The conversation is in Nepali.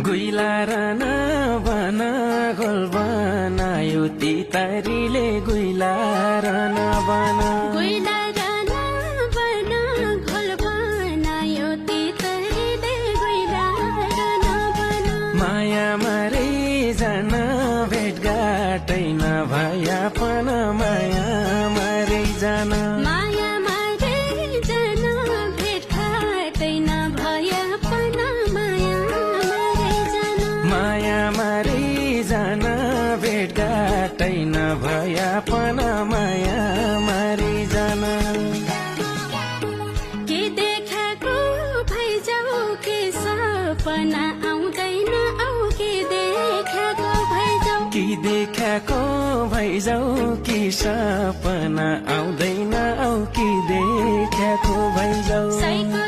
गुइलारन बना गोल बनायो तितारीले गुइलारन बना माया मरे जान भेटघाटै नभया पन माया मरे जान माया मरे जान भेटघाटै नभया पन माया मरे जान माया मरे जान भेटघाटै नभया पन माया मरे जान के देखाको भइजाऊ के सपना आउँदैन औ के देखाको भइजाऊ कि देखाको भइजाऊ कि सपना आउँदैन औ कि देखाको भइजाऊ सैको